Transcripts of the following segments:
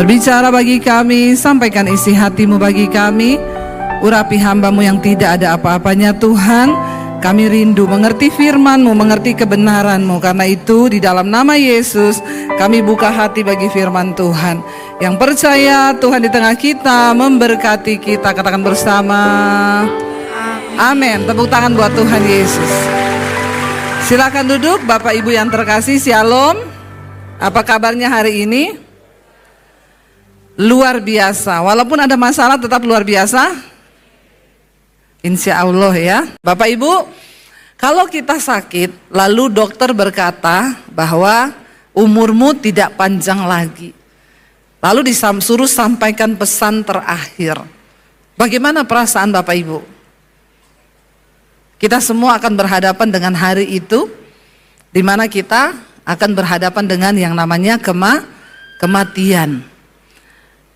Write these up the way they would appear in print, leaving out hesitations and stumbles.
Berbicara bagi kami, sampaikan isi hati-Mu bagi kami. Urapi hamba-Mu yang tidak ada apa-apanya Tuhan. Kami rindu mengerti firman-Mu, mengerti kebenaran-Mu. Karena itu di dalam nama Yesus kami buka hati bagi firman Tuhan. Yang percaya Tuhan di tengah kita, memberkati kita. Katakan bersama, amin. Tepuk tangan buat Tuhan Yesus. Silakan duduk Bapak Ibu yang terkasih. Shalom. Apa kabarnya hari ini? Luar biasa. Walaupun ada masalah tetap luar biasa. Insya Allah ya. Bapak Ibu, kalau kita sakit lalu dokter berkata bahwa umurmu tidak panjang lagi, lalu disuruh sampaikan pesan terakhir, bagaimana perasaan Bapak Ibu? Kita semua akan berhadapan dengan hari itu, di mana kita akan berhadapan dengan yang namanya kematian.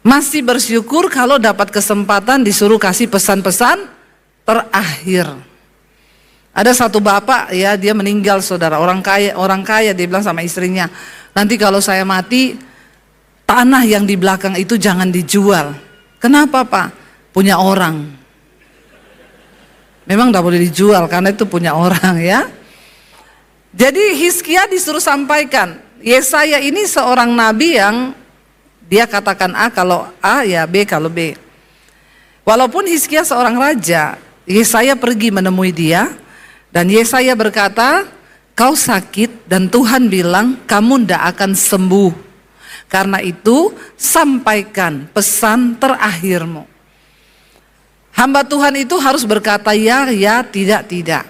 Masih bersyukur kalau dapat kesempatan disuruh kasih pesan-pesan terakhir. Ada satu bapak ya, dia meninggal saudara, orang kaya dia bilang sama istrinya, nanti kalau saya mati tanah yang di belakang itu jangan dijual. Kenapa Pak? Punya orang. Memang tidak boleh dijual karena itu punya orang ya. Jadi Hizkia disuruh sampaikan, Yesaya ini seorang nabi yang dia katakan A kalau A ya B kalau B. Walaupun Hizkia seorang raja, Yesaya pergi menemui dia dan Yesaya berkata, kau sakit dan Tuhan bilang kamu tidak akan sembuh. Karena itu sampaikan pesan terakhirmu. Hamba Tuhan itu harus berkata ya, ya, tidak, tidak.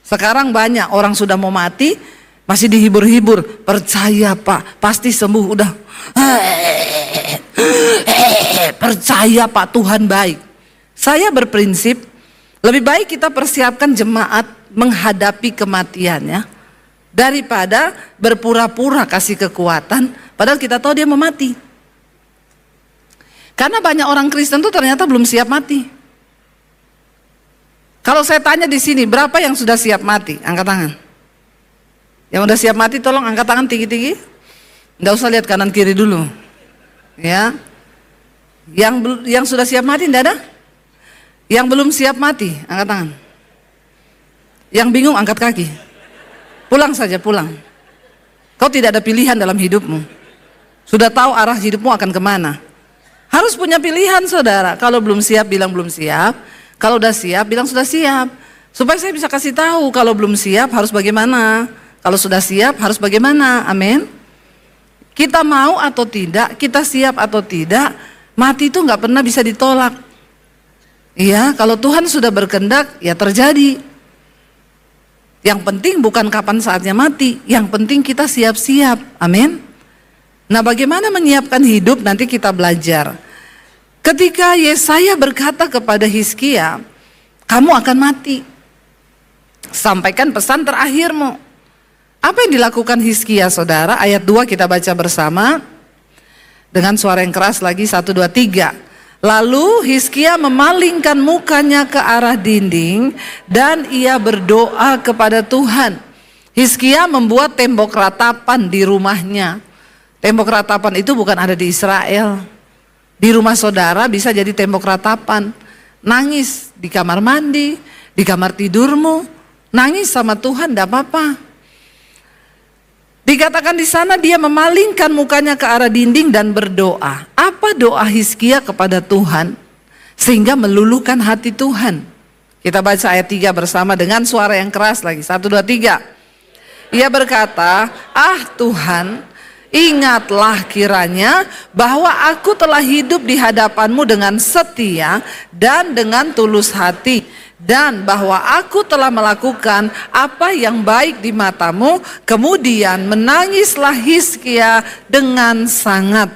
Sekarang banyak orang sudah mau mati masih dihibur-hibur, percaya Pak, pasti sembuh, udah. Percaya Pak, Tuhan baik. Saya berprinsip lebih baik kita persiapkan jemaat menghadapi kematiannya daripada berpura-pura kasih kekuatan padahal kita tahu dia mau mati. Karena banyak orang Kristen tuh ternyata belum siap mati. Kalau saya tanya di sini, berapa yang sudah siap mati? Angkat tangan. Yang udah siap mati tolong angkat tangan tinggi-tinggi. Nggak usah lihat kanan kiri dulu. Ya. Yang sudah siap mati enggak ada? Yang belum siap mati, angkat tangan. Yang bingung angkat kaki. Pulang saja, pulang. Kau tidak ada pilihan dalam hidupmu. Sudah tahu arah hidupmu akan kemana. Harus punya pilihan saudara. Kalau belum siap bilang belum siap. Kalau udah siap bilang sudah siap. Supaya saya bisa kasih tahu kalau belum siap harus bagaimana. Kalau sudah siap harus bagaimana, amin. Kita mau atau tidak, kita siap atau tidak, mati itu nggak pernah bisa ditolak. Iya, kalau Tuhan sudah berkehendak, ya terjadi. Yang penting bukan kapan saatnya mati, yang penting kita siap-siap, amin. Nah, bagaimana menyiapkan hidup nanti kita belajar. Ketika Yesaya berkata kepada Hizkia, kamu akan mati. Sampaikan pesan terakhirmu. Apa yang dilakukan Hizkia saudara? Ayat 2 kita baca bersama. Dengan suara yang keras lagi, 1, 2, 3. Lalu Hizkia memalingkan mukanya ke arah dinding dan ia berdoa kepada Tuhan. Hizkia membuat tembok ratapan di rumahnya. Tembok ratapan itu bukan ada di Israel. Di rumah saudara bisa jadi tembok ratapan. Nangis di kamar mandi, di kamar tidurmu, nangis sama Tuhan tidak apa-apa. Dikatakan di sana dia memalingkan mukanya ke arah dinding dan berdoa. Apa doa Hizkia kepada Tuhan sehingga meluluhkan hati Tuhan? Kita baca ayat 3 bersama dengan suara yang keras lagi. 1, 2, 3. Ia berkata, ah Tuhan, ingatlah kiranya bahwa aku telah hidup di hadapanmu dengan setia dan dengan tulus hati. Dan bahwa aku telah melakukan apa yang baik di matamu. Kemudian menangislah Hizkia dengan sangat.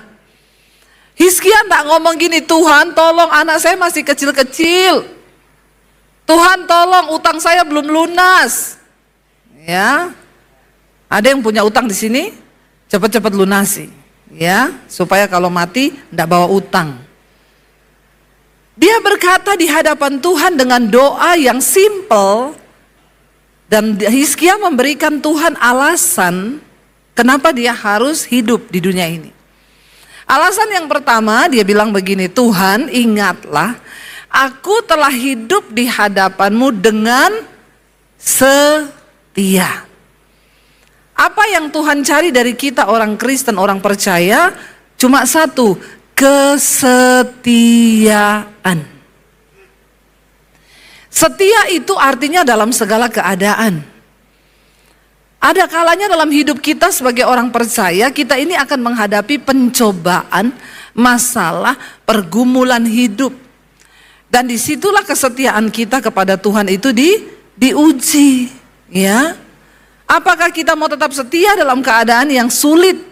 Hizkia tak ngomong gini, Tuhan tolong anak saya masih kecil-kecil. Tuhan tolong utang saya belum lunas. Ya, ada yang punya utang di sini, cepat-cepat lunasi. Ya, supaya kalau mati tidak bawa utang. Dia berkata di hadapan Tuhan dengan doa yang simple. Dan Hizkia memberikan Tuhan alasan kenapa dia harus hidup di dunia ini. Alasan yang pertama dia bilang begini, Tuhan ingatlah, aku telah hidup di hadapanmu dengan setia. Apa yang Tuhan cari dari kita orang Kristen, orang percaya? Cuma satu, kesetiaan. Setia itu artinya dalam segala keadaan. Ada kalanya dalam hidup kita sebagai orang percaya, kita ini akan menghadapi pencobaan, masalah, pergumulan hidup. Dan disitulah kesetiaan kita kepada Tuhan itu diuji. Ya. Apakah kita mau tetap setia dalam keadaan yang sulit?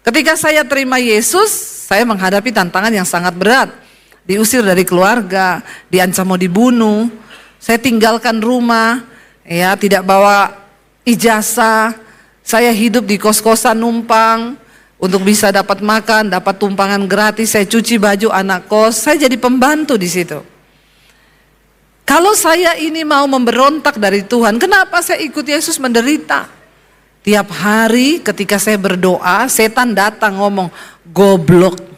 Ketika saya terima Yesus, saya menghadapi tantangan yang sangat berat. Diusir dari keluarga, diancam mau dibunuh, saya tinggalkan rumah, ya tidak bawa ijazah, saya hidup di kos-kosan numpang untuk bisa dapat makan, dapat tumpangan gratis, saya cuci baju anak kos, saya jadi pembantu di situ. Kalau saya ini mau memberontak dari Tuhan, kenapa saya ikut Yesus menderita? Tiap hari ketika saya berdoa, setan datang ngomong, goblok.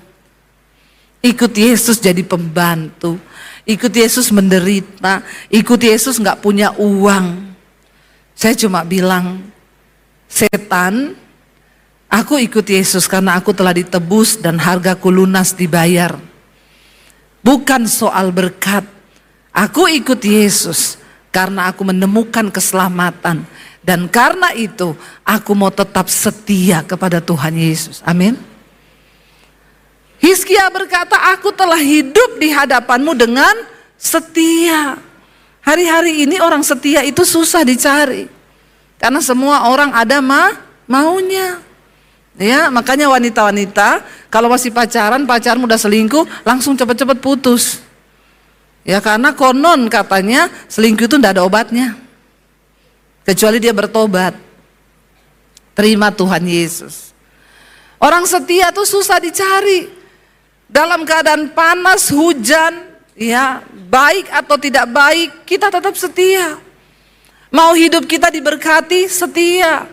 Ikut Yesus jadi pembantu, ikut Yesus menderita, ikut Yesus gak punya uang. Saya cuma bilang, setan, aku ikut Yesus karena aku telah ditebus dan hargaku lunas dibayar. Bukan soal berkat, aku ikut Yesus karena aku menemukan keselamatan. Dan karena itu aku mau tetap setia kepada Tuhan Yesus, amin. Hizkia berkata, aku telah hidup di hadapanmu dengan setia. Hari-hari ini orang setia itu susah dicari. Karena semua orang ada maunya. Ya, makanya wanita-wanita kalau masih pacaran, pacarmu udah selingkuh, langsung cepat-cepat putus. Ya, karena konon katanya selingkuh itu enggak ada obatnya. Kecuali dia bertobat. Terima Tuhan Yesus. Orang setia tuh susah dicari. Dalam keadaan panas, hujan, ya, baik atau tidak baik, kita tetap setia. Mau hidup kita diberkati, setia.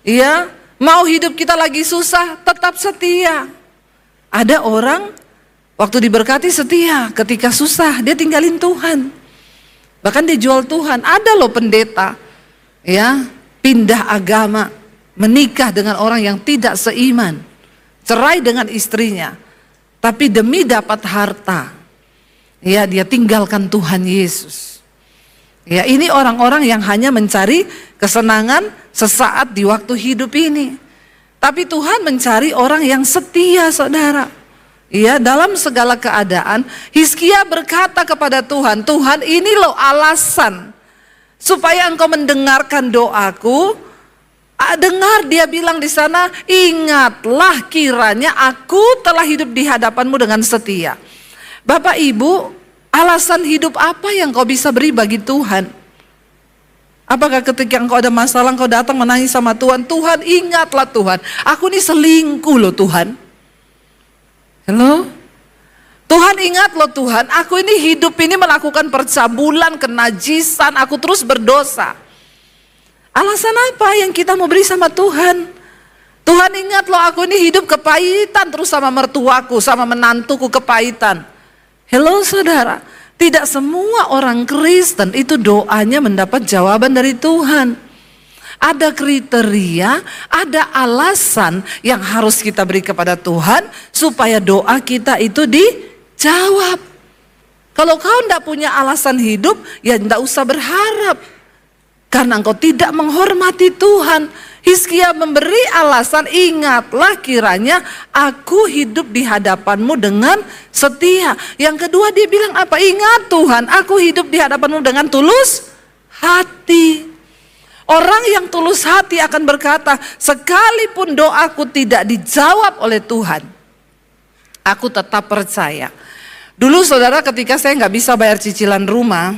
Ya, mau hidup kita lagi susah, tetap setia. Ada orang waktu diberkati setia, ketika susah dia tinggalin Tuhan. Bahkan dia jual Tuhan. Ada loh pendeta, ya, pindah agama, menikah dengan orang yang tidak seiman, cerai dengan istrinya. Tapi demi dapat harta, ya dia tinggalkan Tuhan Yesus. Ya, ini orang-orang yang hanya mencari kesenangan sesaat di waktu hidup ini. Tapi Tuhan mencari orang yang setia, saudara. Ya, dalam segala keadaan, Hizkia berkata kepada Tuhan, Tuhan ini loh alasan supaya engkau mendengarkan doaku. Dengar dia bilang di sana, ingatlah kiranya aku telah hidup di hadapanmu dengan setia. Bapak Ibu, alasan hidup apa yang kau bisa beri bagi Tuhan? Apakah ketika engkau ada masalah, engkau datang menangis sama Tuhan, Tuhan ingatlah Tuhan, aku ini selingkuh loh Tuhan. Halo? Tuhan ingat loh Tuhan, aku ini hidup ini melakukan percabulan, kenajisan, aku terus berdosa. Alasan apa yang kita mau beri sama Tuhan? Tuhan ingat loh, aku ini hidup kepahitan terus sama mertuaku, sama menantuku kepahitan. Hello saudara, tidak semua orang Kristen itu doanya mendapat jawaban dari Tuhan. Ada kriteria, ada alasan yang harus kita beri kepada Tuhan supaya doa kita itu dijawab. Kalau kau tidak punya alasan hidup, ya tidak usah berharap. Karena engkau tidak menghormati Tuhan. Hizkia memberi alasan, ingatlah kiranya aku hidup di hadapanmu dengan setia. Yang kedua dia bilang apa? Ingat Tuhan, aku hidup di hadapanmu dengan tulus hati. Orang yang tulus hati akan berkata, sekalipun doaku tidak dijawab oleh Tuhan, aku tetap percaya. Dulu saudara, ketika saya nggak bisa bayar cicilan rumah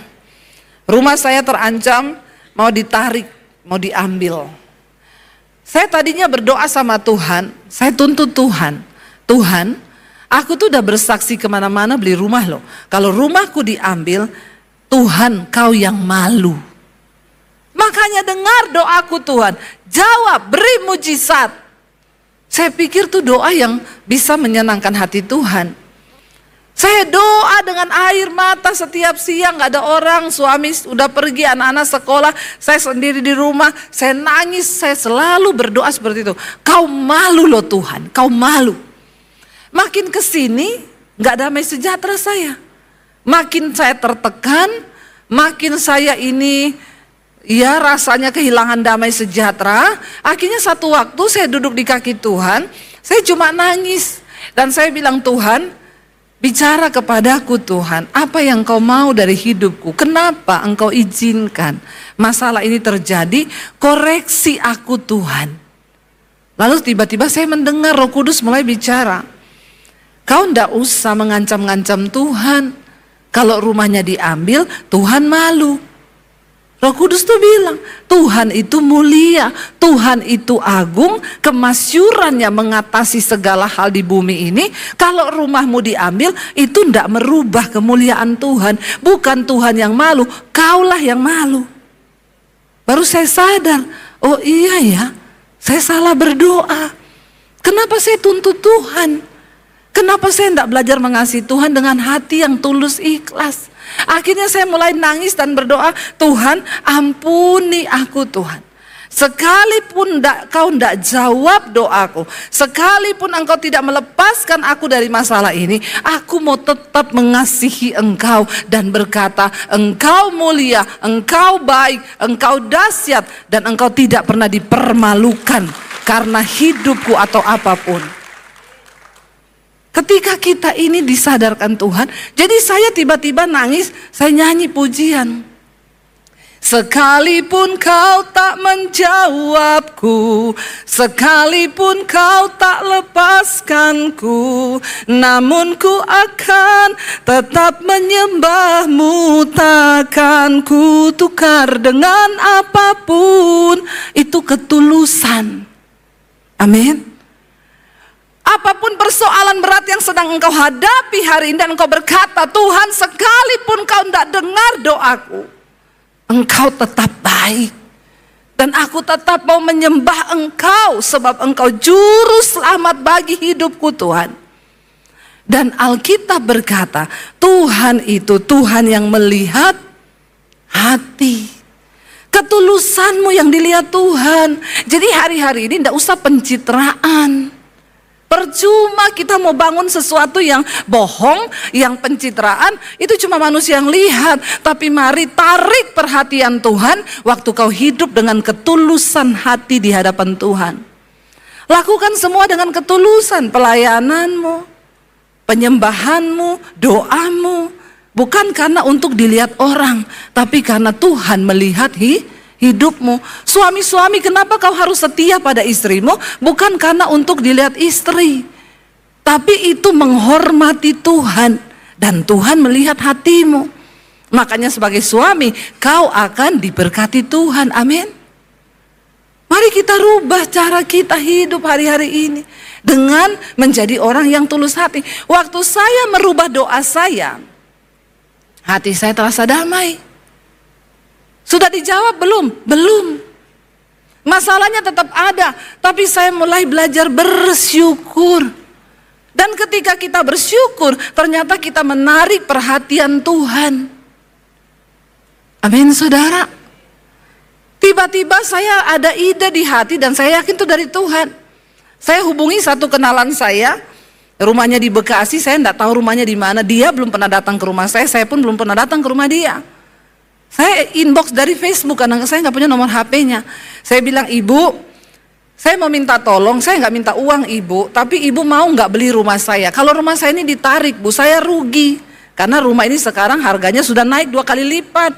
saya terancam mau ditarik, mau diambil. Saya tadinya berdoa sama Tuhan, saya tuntut Tuhan. Tuhan, aku tuh udah bersaksi kemana-mana beli rumah loh. Kalau rumahku diambil, Tuhan kau yang malu. Makanya dengar doaku Tuhan, jawab, beri mujizat. Saya pikir tuh doa yang bisa menyenangkan hati Tuhan. Saya doa dengan air mata setiap siang, gak ada orang, suami udah pergi, anak-anak sekolah, saya sendiri di rumah, saya nangis, saya selalu berdoa seperti itu. Kau malu loh Tuhan, kau malu. Makin kesini gak damai sejahtera saya. Makin saya tertekan, makin saya ini ya rasanya kehilangan damai sejahtera. Akhirnya satu waktu saya duduk di kaki Tuhan, saya cuma nangis. Dan saya bilang, Tuhan, bicara kepadaku Tuhan, apa yang kau mau dari hidupku? Kenapa engkau izinkan masalah ini terjadi? Koreksi aku Tuhan. Lalu tiba-tiba saya mendengar Roh Kudus mulai bicara. Kau ndak usah mengancam-ngancam Tuhan. Kalau rumahnya diambil, Tuhan malu. Roh Kudus tuh bilang, Tuhan itu mulia, Tuhan itu agung, kemasyurannya mengatasi segala hal di bumi ini. Kalau rumahmu diambil, itu ndak merubah kemuliaan Tuhan. Bukan Tuhan yang malu, kaulah yang malu. Baru saya sadar, oh iya ya, saya salah berdoa. Kenapa saya tuntut Tuhan? Kenapa saya tidak belajar mengasihi Tuhan dengan hati yang tulus ikhlas? Akhirnya saya mulai nangis dan berdoa, Tuhan ampuni aku Tuhan. Sekalipun kau tidak jawab doaku, sekalipun engkau tidak melepaskan aku dari masalah ini, aku mau tetap mengasihi engkau dan berkata, engkau mulia, engkau baik, engkau dahsyat, dan engkau tidak pernah dipermalukan karena hidupku atau apapun. Ketika kita ini disadarkan Tuhan, jadi saya tiba-tiba nangis, saya nyanyi pujian. Sekalipun kau tak menjawabku, sekalipun kau tak lepaskanku, namun ku akan tetap menyembahmu, takkan ku tukar dengan apapun. Itu ketulusan. Amin. Apapun persoalan berat yang sedang engkau hadapi hari ini dan engkau berkata, Tuhan sekalipun kau tidak dengar doaku, engkau tetap baik. Dan aku tetap mau menyembah engkau sebab engkau juru selamat bagi hidupku Tuhan. Dan Alkitab berkata, Tuhan itu Tuhan yang melihat hati. Ketulusanmu yang dilihat Tuhan. Jadi hari-hari ini tidak usah pencitraan. Percuma kita mau bangun sesuatu yang bohong, yang pencitraan, itu cuma manusia yang lihat. Tapi mari tarik perhatian Tuhan waktu kau hidup dengan ketulusan hati di hadapan Tuhan. Lakukan semua dengan ketulusan, pelayananmu, penyembahanmu, doamu. Bukan karena untuk dilihat orang, tapi karena Tuhan melihat hidupmu. Suami-suami, kenapa kau harus setia pada istrimu? Bukan karena untuk dilihat istri, tapi itu menghormati Tuhan. Dan Tuhan melihat hatimu. Makanya sebagai suami, kau akan diberkati Tuhan. Amin. Mari kita rubah cara kita hidup hari-hari ini dengan menjadi orang yang tulus hati. Waktu saya merubah doa saya, hati saya terasa damai. Sudah dijawab belum? Belum. Masalahnya tetap ada, tapi saya mulai belajar bersyukur. Dan ketika kita bersyukur, ternyata kita menarik perhatian Tuhan. Amin, saudara. Tiba-tiba saya ada ide di hati dan saya yakin itu dari Tuhan. Saya hubungi satu kenalan saya, rumahnya di Bekasi, saya tidak tahu rumahnya di mana. Dia belum pernah datang ke rumah saya pun belum pernah datang ke rumah dia. Saya inbox dari Facebook karena saya nggak punya nomor HP-nya. Saya bilang, Ibu, saya mau minta tolong, saya nggak minta uang Ibu, tapi Ibu mau nggak beli rumah saya? Kalau rumah saya ini ditarik Bu, saya rugi. Karena rumah ini sekarang harganya sudah naik 2 kali lipat.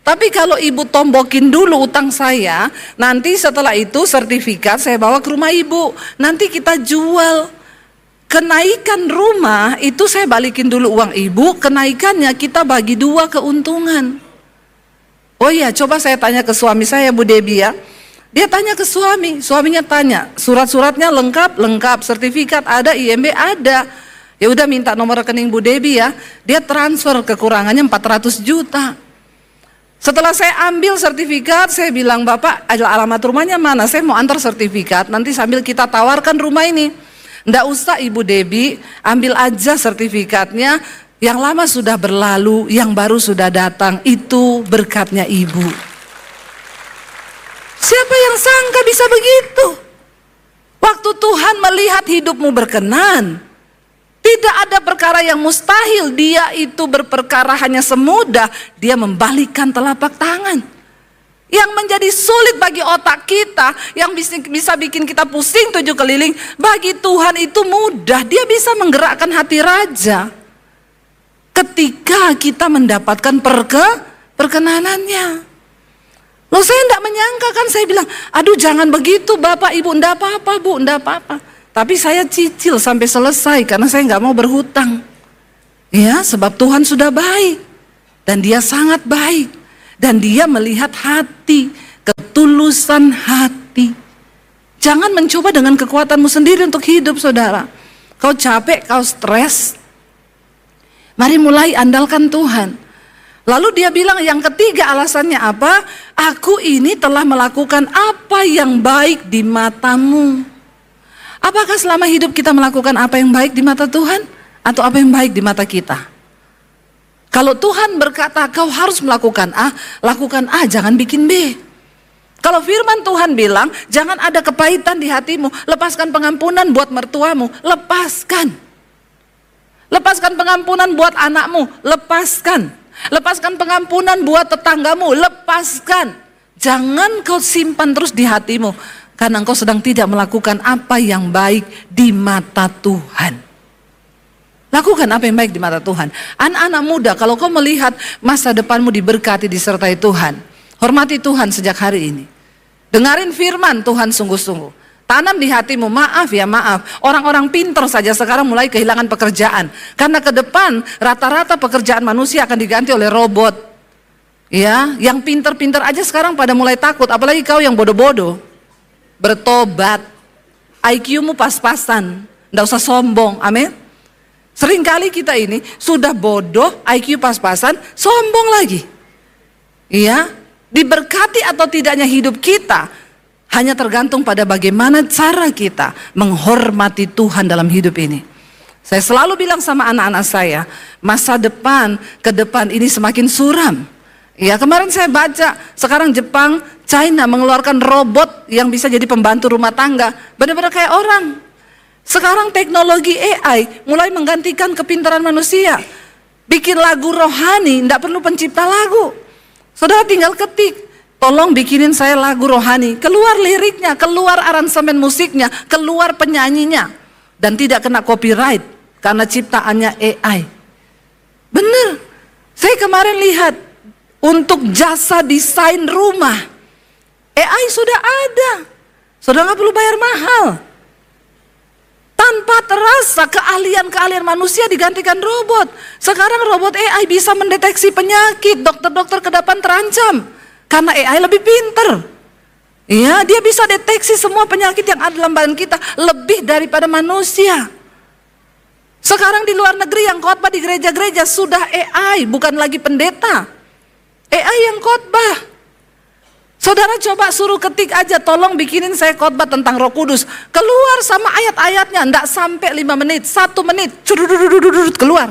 Tapi kalau Ibu tombokin dulu utang saya, nanti setelah itu sertifikat saya bawa ke rumah Ibu. Nanti kita jual. Kenaikan rumah itu saya balikin dulu uang Ibu, kenaikannya kita bagi 2 keuntungan. Oh iya, coba saya tanya ke suami saya, Bu Debbie ya. Dia tanya ke suaminya tanya, surat-suratnya lengkap, sertifikat ada, IMB ada. Ya udah minta nomor rekening Bu Debbie ya. Dia transfer kekurangannya 400 juta. Setelah saya ambil sertifikat, saya bilang, Bapak, alamat rumahnya mana? Saya mau antar sertifikat, nanti sambil kita tawarkan rumah ini. Nggak usah Ibu Debbie, ambil aja sertifikatnya, yang lama sudah berlalu, yang baru sudah datang, itu berkatnya Ibu. Siapa yang sangka bisa begitu? Waktu Tuhan melihat hidupmu berkenan, tidak ada perkara yang mustahil. Dia itu berperkara hanya semudah dia membalikkan telapak tangan. Yang menjadi sulit bagi otak kita, yang bisa bikin kita pusing 7 keliling, bagi Tuhan itu mudah. Dia bisa menggerakkan hati raja ketika kita mendapatkan perkenanannya. Loh, saya tidak menyangka, kan saya bilang, aduh jangan begitu Bapak Ibu, enggak apa-apa Bu, enggak apa-apa. Tapi saya cicil sampai selesai karena saya nggak mau berhutang. Ya, sebab Tuhan sudah baik dan Dia sangat baik dan Dia melihat hati, ketulusan hati. Jangan mencoba dengan kekuatanmu sendiri untuk hidup, saudara. Kau capek, kau stres. Mari mulai andalkan Tuhan. Lalu dia bilang yang ketiga alasannya apa? Aku ini telah melakukan apa yang baik di matamu. Apakah selama hidup kita melakukan apa yang baik di mata Tuhan? Atau apa yang baik di mata kita? Kalau Tuhan berkata kau harus melakukan A, lakukan A, jangan bikin B. Kalau firman Tuhan bilang jangan ada kepahitan di hatimu, lepaskan pengampunan buat mertuamu, lepaskan. Lepaskan pengampunan buat anakmu, lepaskan. Lepaskan pengampunan buat tetanggamu, lepaskan. Jangan kau simpan terus di hatimu, karena engkau sedang tidak melakukan apa yang baik di mata Tuhan. Lakukan apa yang baik di mata Tuhan. Anak-anak muda, kalau kau melihat masa depanmu diberkati, disertai Tuhan, hormati Tuhan sejak hari ini. Dengarin firman Tuhan sungguh-sungguh. Tanam di hatimu, maaf ya maaf. Orang-orang pintar saja sekarang mulai kehilangan pekerjaan. Karena ke depan rata-rata pekerjaan manusia akan diganti oleh robot. Ya, yang pintar-pintar aja sekarang pada mulai takut. Apalagi kau yang bodoh-bodoh. Bertobat. IQ-mu pas-pasan. Nggak usah sombong, amin. Seringkali kita ini sudah bodoh, IQ pas-pasan, sombong lagi. Iya, diberkati atau tidaknya hidup kita hanya tergantung pada bagaimana cara kita menghormati Tuhan dalam hidup ini. Saya selalu bilang sama anak-anak saya, masa depan, ke depan ini semakin suram. Ya, kemarin saya baca, sekarang Jepang, China mengeluarkan robot yang bisa jadi pembantu rumah tangga. Benar-benar kayak orang. Sekarang teknologi AI mulai menggantikan kepintaran manusia. Bikin lagu rohani, tidak perlu pencipta lagu. Saudara tinggal ketik. Tolong bikinin saya lagu rohani, keluar liriknya, keluar aransemen musiknya, keluar penyanyinya. Dan tidak kena copyright karena ciptaannya AI. Bener, saya kemarin lihat untuk jasa desain rumah, AI sudah ada. Sudah nggak perlu bayar mahal. Tanpa terasa keahlian-keahlian manusia digantikan robot. Sekarang robot AI bisa mendeteksi penyakit, dokter-dokter ke depan terancam. Karena AI lebih pinter. Ya, dia bisa deteksi semua penyakit yang ada dalam badan kita lebih daripada manusia. Sekarang di luar negeri yang khotbah di gereja-gereja sudah AI, bukan lagi pendeta. AI yang khotbah. Saudara coba suruh ketik aja, tolong bikinin saya khotbah tentang Roh Kudus. Keluar sama ayat-ayatnya, enggak sampai 5 menit, 1 menit, keluar.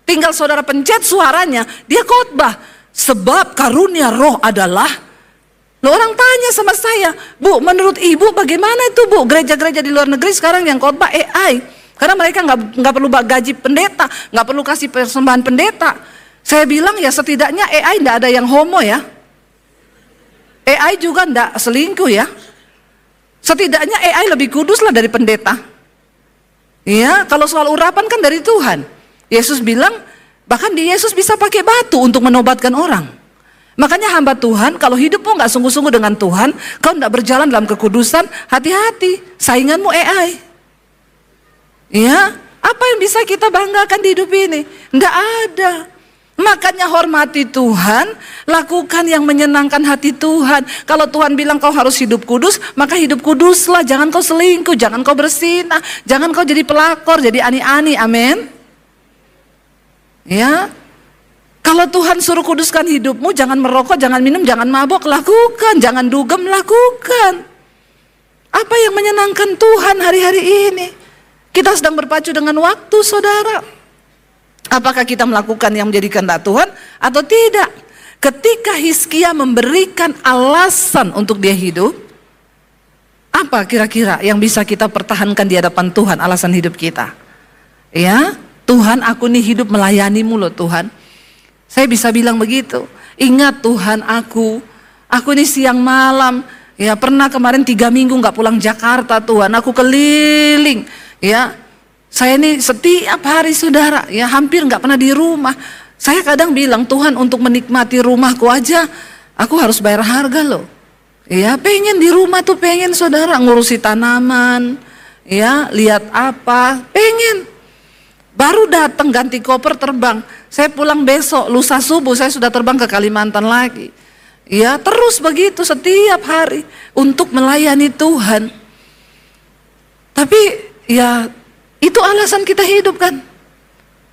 Tinggal saudara pencet suaranya, dia khotbah. Sebab karunia roh adalah, loh, orang tanya sama saya, Bu, menurut ibu bagaimana itu Bu, gereja-gereja di luar negeri sekarang yang khotbah AI, karena mereka nggak perlu gaji pendeta, nggak perlu kasih persembahan pendeta. Saya bilang ya setidaknya AI nggak ada yang homo ya, AI juga nggak selingkuh ya, setidaknya AI lebih kudus lah dari pendeta. Ya, kalau soal urapan kan dari Tuhan. Yesus bilang, bahkan di Yesus bisa pakai batu untuk menobatkan orang. Makanya hamba Tuhan, kalau hidupmu nggak sungguh-sungguh dengan Tuhan, kau nggak berjalan dalam kekudusan, hati-hati, sainganmu AI. Ya, apa yang bisa kita banggakan di hidup ini? Nggak ada. Makanya hormati Tuhan, lakukan yang menyenangkan hati Tuhan. Kalau Tuhan bilang kau harus hidup kudus, maka hidup kuduslah. Jangan kau selingkuh, jangan kau bersinah, jangan kau jadi pelakor, jadi ani-ani, amin. Ya, Kalau Tuhan suruh kuduskan hidupmu, jangan merokok, jangan minum, jangan mabok, lakukan. Jangan dugem, lakukan. Apa yang menyenangkan Tuhan hari-hari ini? Kita sedang berpacu dengan waktu, saudara. Apakah kita melakukan yang menjadi kehendak Tuhan atau tidak? Ketika Hizkia memberikan alasan untuk dia hidup, apa kira-kira yang bisa kita pertahankan di hadapan Tuhan, alasan hidup kita? Ya, Tuhan, aku nih hidup melayani-Mu loh Tuhan. Saya bisa bilang begitu. Ingat Tuhan, aku ini siang malam, ya pernah kemarin 3 minggu gak pulang Jakarta Tuhan. Aku keliling, ya. Saya ini setiap hari saudara, ya hampir gak pernah di rumah. Saya kadang bilang, Tuhan, untuk menikmati rumahku aja, aku harus bayar harga loh. Ya pengen di rumah tuh, pengen saudara ngurusi tanaman, ya lihat apa, pengen. Baru datang ganti koper terbang. Saya pulang besok, lusa subuh saya sudah terbang ke Kalimantan lagi. Ya terus begitu setiap hari untuk melayani Tuhan. Tapi ya itu alasan kita hidup kan.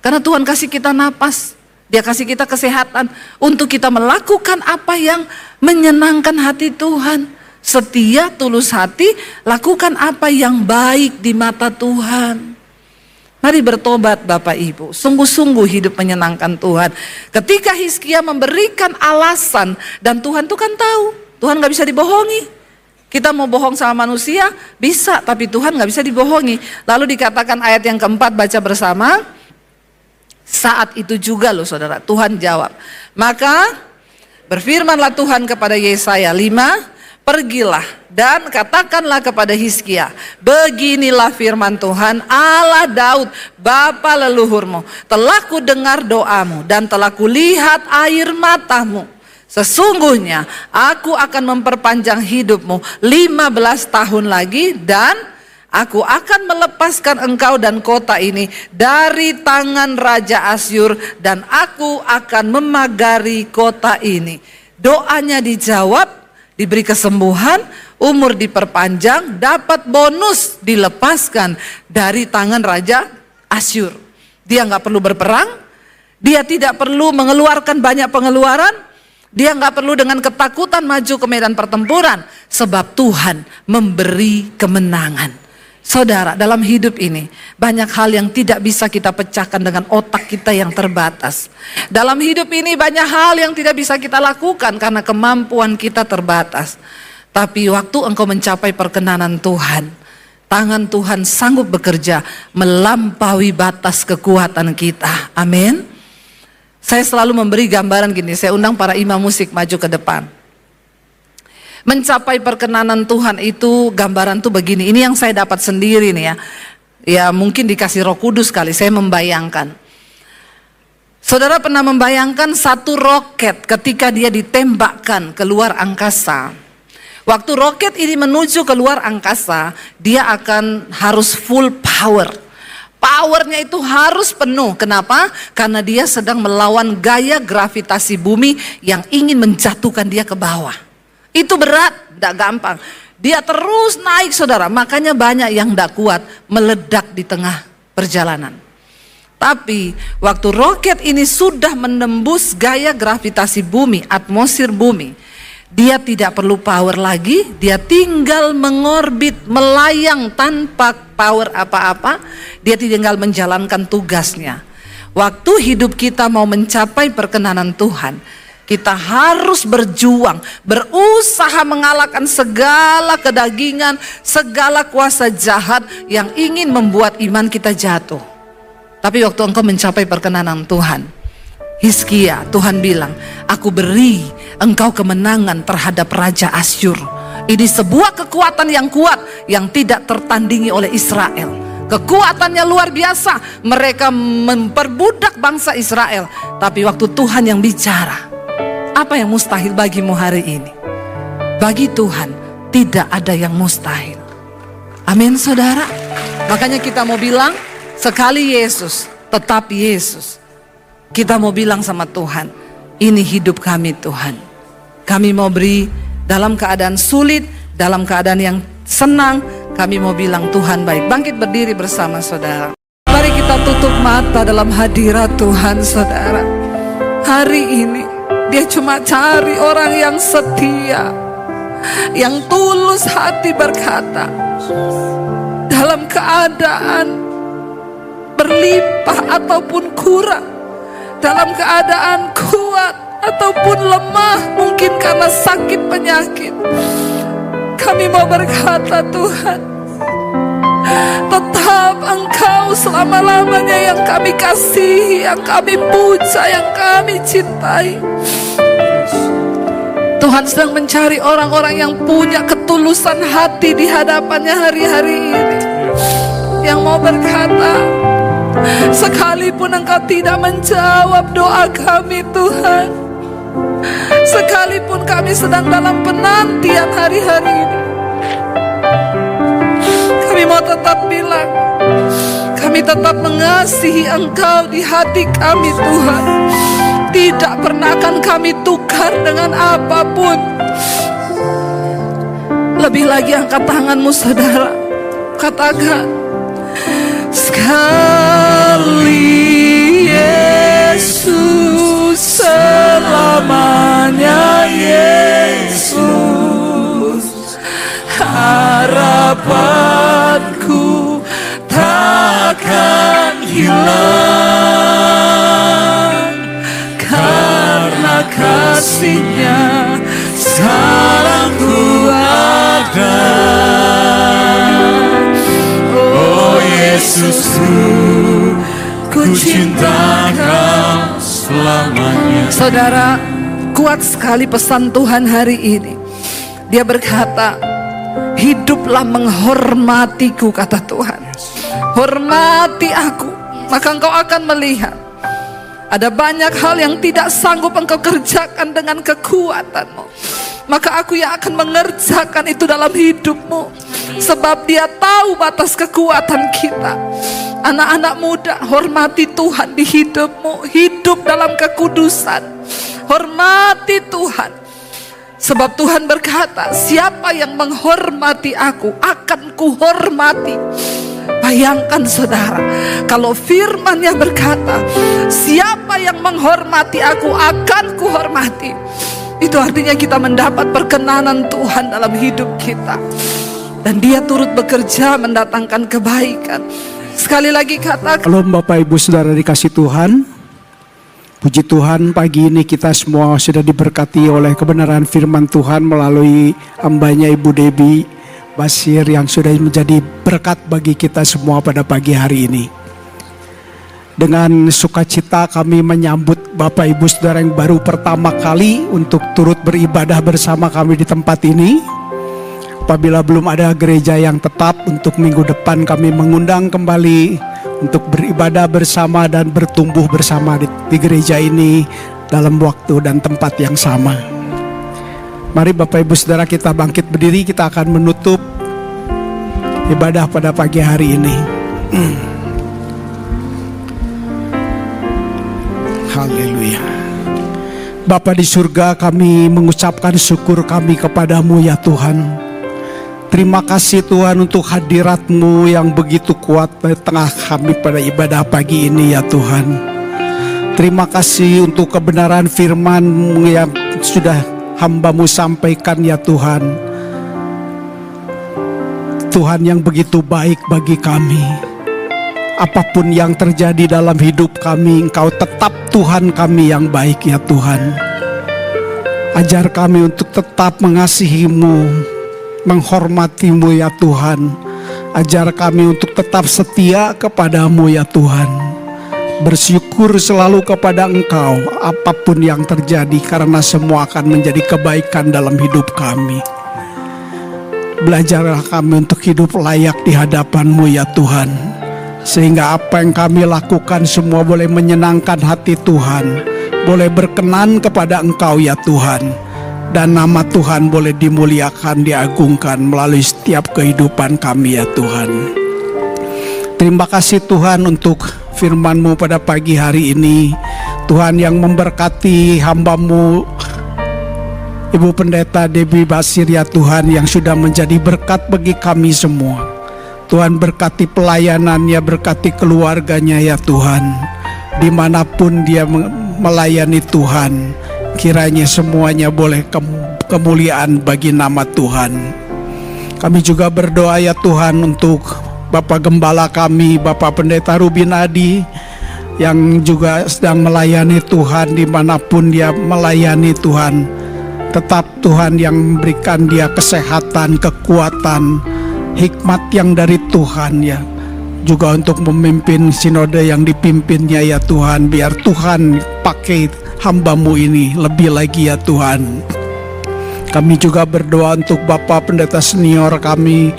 Karena Tuhan kasih kita napas, Dia kasih kita kesehatan untuk kita melakukan apa yang menyenangkan hati Tuhan. Setia, tulus hati, lakukan apa yang baik di mata Tuhan. Mari bertobat Bapak Ibu, sungguh-sungguh hidup menyenangkan Tuhan. Ketika Hizkia memberikan alasan, dan Tuhan tuh kan tahu, Tuhan gak bisa dibohongi. Kita mau bohong sama manusia, bisa, tapi Tuhan gak bisa dibohongi. Lalu dikatakan ayat yang keempat, baca bersama. Saat itu juga loh saudara, Tuhan jawab. Maka berfirmanlah Tuhan kepada Yesaya 5, pergilah dan katakanlah kepada Hizkia, beginilah firman Tuhan Allah Daud, bapa leluhurmu, telah ku dengar doamu dan telah kulihat air matamu. Sesungguhnya aku akan memperpanjang hidupmu 15 tahun lagi dan aku akan melepaskan engkau dan kota ini dari tangan Raja Asyur dan aku akan memagari kota ini. Doanya dijawab, diberi kesembuhan, umur diperpanjang, dapat bonus dilepaskan dari tangan Raja Asyur. Dia nggak perlu berperang, dia tidak perlu mengeluarkan banyak pengeluaran, dia nggak perlu dengan ketakutan maju ke medan pertempuran, sebab Tuhan memberi kemenangan. Saudara, dalam hidup ini banyak hal yang tidak bisa kita pecahkan dengan otak kita yang terbatas. Dalam hidup ini banyak hal yang tidak bisa kita lakukan karena kemampuan kita terbatas. Tapi waktu engkau mencapai perkenanan Tuhan, tangan Tuhan sanggup bekerja melampaui batas kekuatan kita. Amin. Saya selalu memberi gambaran gini, saya undang para imam musik maju ke depan. Mencapai perkenanan Tuhan itu gambaran tuh begini. Ini yang saya dapat sendiri nih ya. Ya mungkin dikasih Roh Kudus kali, saya membayangkan. Saudara pernah membayangkan satu roket ketika dia ditembakkan keluar angkasa. Waktu roket ini menuju keluar angkasa, dia akan harus full power. Powernya itu harus penuh. Kenapa? Karena dia sedang melawan gaya gravitasi bumi yang ingin menjatuhkan dia ke bawah. Itu berat, tidak gampang. Dia terus naik saudara, makanya banyak yang tidak kuat, meledak di tengah perjalanan. Tapi waktu roket ini sudah menembus gaya gravitasi bumi, atmosfer bumi, dia tidak perlu power lagi, dia tinggal mengorbit, melayang tanpa power apa-apa, dia tinggal menjalankan tugasnya. Waktu hidup kita mau mencapai perkenanan Tuhan, kita harus berjuang, berusaha mengalahkan segala kedagingan, segala kuasa jahat yang ingin membuat iman kita jatuh. Tapi waktu engkau mencapai perkenanan Tuhan, Hizkia, Tuhan bilang, aku beri engkau kemenangan terhadap Raja Asyur. Ini sebuah kekuatan yang kuat yang tidak tertandingi oleh Israel. Kekuatannya luar biasa, mereka memperbudak bangsa Israel. Tapi waktu Tuhan yang bicara, apa yang mustahil bagimu hari ini? Bagi Tuhan tidak ada yang mustahil. Amin saudara. Makanya kita mau bilang, sekali Yesus, tetap Yesus. Kita mau bilang sama Tuhan, ini hidup kami Tuhan. Kami mau beri dalam keadaan sulit, dalam keadaan yang senang, kami mau bilang Tuhan baik. Bangkit berdiri bersama saudara. Mari kita tutup mata dalam hadirat Tuhan saudara. Hari ini dia cuma cari orang yang setia, yang tulus hati berkata, dalam keadaan berlimpah ataupun kurang, dalam keadaan kuat ataupun lemah, mungkin karena sakit penyakit, kami mau berkata, Tuhan, tetap Engkau selama-lamanya yang kami kasihi, yang kami puja, yang kami cintai. Tuhan sedang mencari orang-orang yang punya ketulusan hati di hadapannya hari-hari ini, yang mau berkata, sekalipun Engkau tidak menjawab doa kami Tuhan, sekalipun kami sedang dalam penantian hari-hari ini, kami mau tetap bilang, kami tetap mengasihi Engkau di hati kami Tuhan. Tidak pernah akan kami tukar dengan apapun. Lebih lagi angkat tanganmu saudara, katakan, sekali Yesus, selamanya Yesus, harapanku takkan hilang, karena kasih-Nya sekarang ku ada. Oh Yesusku, ku cinta Kau selamanya. Saudara, kuat sekali pesan Tuhan hari ini. Dia berkata, hiduplah menghormatiku, kata Tuhan. Hormati aku, maka engkau akan melihat ada banyak hal yang tidak sanggup engkau kerjakan dengan kekuatanmu, maka aku yang akan mengerjakan itu dalam hidupmu. Sebab Dia tahu batas kekuatan kita. Anak-anak muda, hormati Tuhan di hidupmu. Hidup dalam kekudusan, hormati Tuhan. Sebab Tuhan berkata, siapa yang menghormati aku akan kuhormati. Bayangkan saudara, kalau firman-Nya berkata, siapa yang menghormati aku akan kuhormati, itu artinya kita mendapat perkenanan Tuhan dalam hidup kita, dan Dia turut bekerja mendatangkan kebaikan. Sekali lagi katakan, halo Bapak Ibu Saudara dikasih Tuhan. Puji Tuhan, pagi ini kita semua sudah diberkati oleh kebenaran firman Tuhan melalui hambanya Ibu Debbie Basir yang sudah menjadi berkat bagi kita semua pada pagi hari ini. Dengan sukacita kami menyambut Bapak Ibu Saudara yang baru pertama kali untuk turut beribadah bersama kami di tempat ini. Apabila belum ada gereja yang tetap, untuk minggu depan kami mengundang kembali untuk beribadah bersama dan bertumbuh bersama di gereja ini dalam waktu dan tempat yang sama. Mari Bapak Ibu Saudara kita bangkit berdiri, kita akan menutup ibadah pada pagi hari ini. Haleluya. Bapa di surga, kami mengucapkan syukur kami kepadamu ya Tuhan. Terima kasih Tuhan untuk hadirat-Mu yang begitu kuat di tengah kami pada ibadah pagi ini ya Tuhan. Terima kasih untuk kebenaran firman-Mu yang sudah hamba-Mu sampaikan ya Tuhan. Tuhan yang begitu baik bagi kami. Apapun yang terjadi dalam hidup kami, Engkau tetap Tuhan kami yang baik ya Tuhan. Ajar kami untuk tetap mengasihi-Mu, menghormati-Mu ya Tuhan. Ajar kami untuk tetap setia kepada-Mu ya Tuhan. Bersyukur selalu kepada Engkau apapun yang terjadi, karena semua akan menjadi kebaikan dalam hidup kami. Belajarlah kami untuk hidup layak di hadapan-Mu ya Tuhan, sehingga apa yang kami lakukan semua boleh menyenangkan hati Tuhan, boleh berkenan kepada Engkau ya Tuhan, dan nama Tuhan boleh dimuliakan, diagungkan melalui setiap kehidupan kami ya Tuhan. Terima kasih Tuhan untuk firman-Mu pada pagi hari ini. Tuhan yang memberkati hamba-Mu Ibu Pendeta Debbie Basir ya Tuhan, yang sudah menjadi berkat bagi kami semua. Tuhan berkati pelayanannya, berkati keluarganya ya Tuhan. Dimanapun dia melayani Tuhan. Kiranya semuanya boleh kemuliaan bagi nama Tuhan. Kami juga berdoa ya Tuhan untuk Bapak Gembala kami, Bapak Pendeta Rubin Adi, yang juga sedang melayani Tuhan dimanapun dia melayani Tuhan. Tetap Tuhan yang memberikan dia kesehatan, kekuatan, hikmat yang dari Tuhan ya. Juga untuk memimpin sinode yang dipimpinnya ya Tuhan. Biar Tuhan pakai hamba-Mu ini lebih lagi ya Tuhan. Kami juga berdoa untuk Bapak Pendeta senior kami,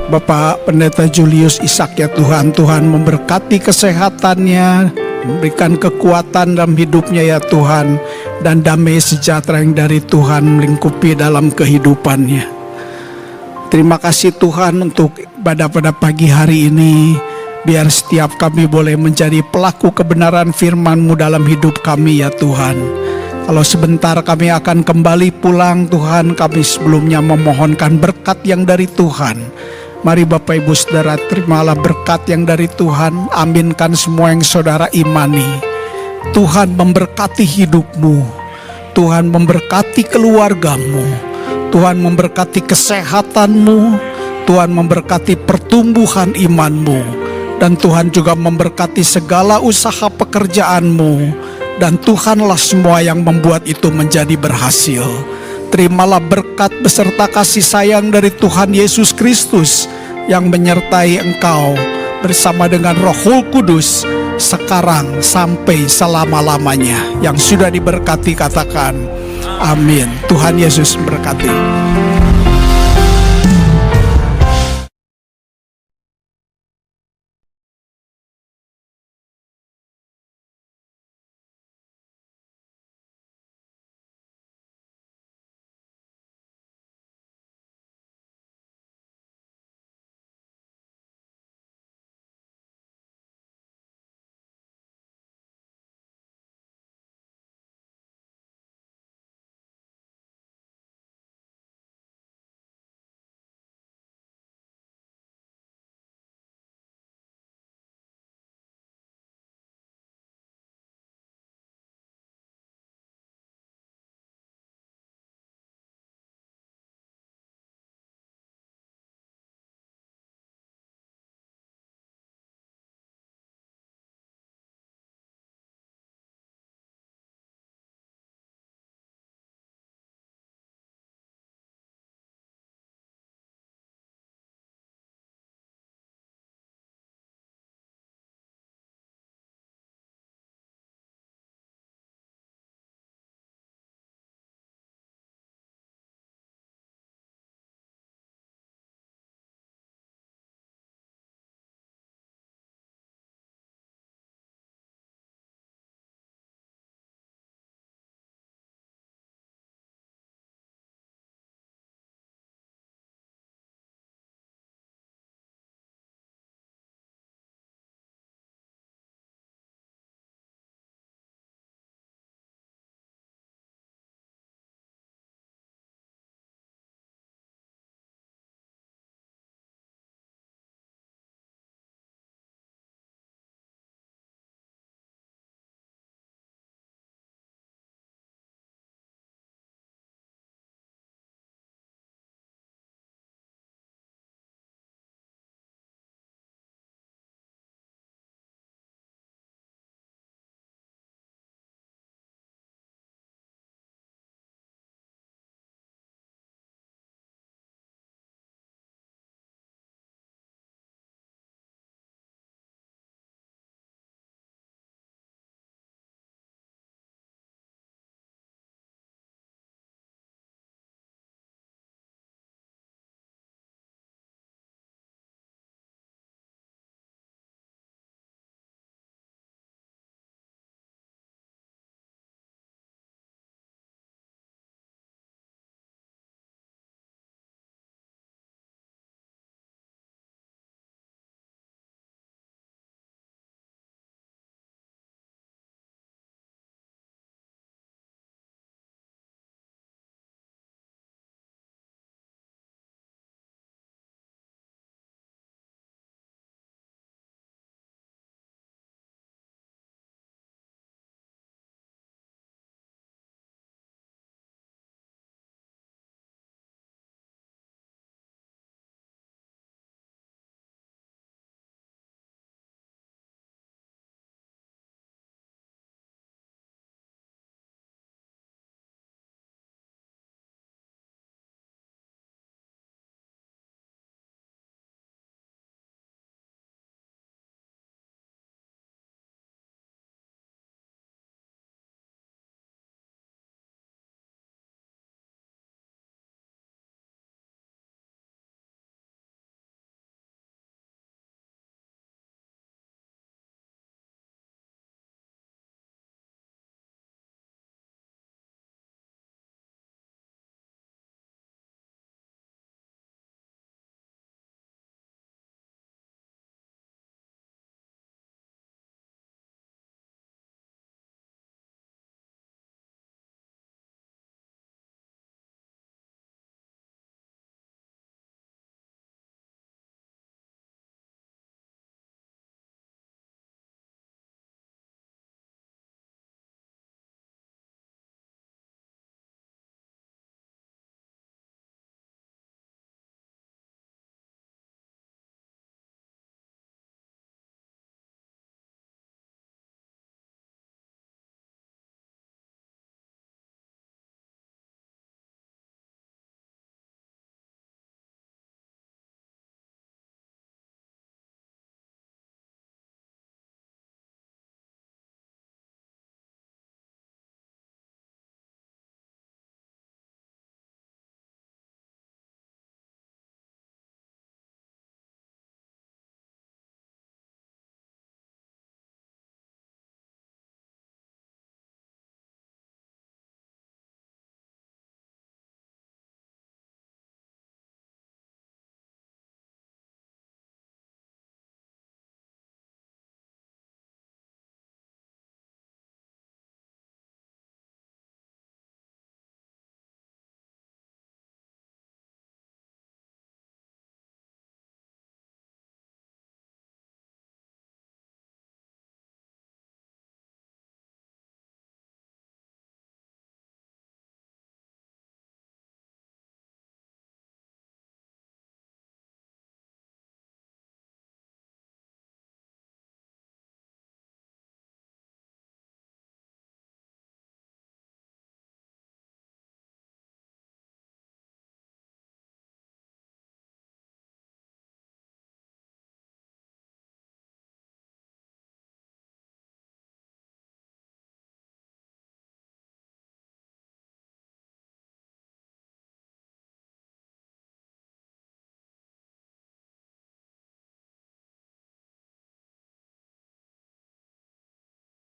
Bapak Pendeta Julius Ishak ya Tuhan. Tuhan memberkati kesehatannya, memberikan kekuatan dalam hidupnya ya Tuhan, dan damai sejahtera yang dari Tuhan melingkupi dalam kehidupannya. Terima kasih Tuhan untuk pada pagi hari ini. Biar setiap kami boleh menjadi pelaku kebenaran firman-Mu dalam hidup kami ya Tuhan. Kalau sebentar kami akan kembali pulang Tuhan, kami sebelumnya memohonkan berkat yang dari Tuhan. Mari Bapak Ibu Saudara, terimalah berkat yang dari Tuhan. Aminkan semua yang saudara imani. Tuhan memberkati hidupmu, Tuhan memberkati keluargamu, Tuhan memberkati kesehatanmu, Tuhan memberkati pertumbuhan imanmu, dan Tuhan juga memberkati segala usaha pekerjaanmu, dan Tuhanlah semua yang membuat itu menjadi berhasil. Terimalah berkat beserta kasih sayang dari Tuhan Yesus Kristus yang menyertai engkau bersama dengan Roh Kudus sekarang sampai selama-lamanya. Yang sudah diberkati katakan amin. Tuhan Yesus memberkati.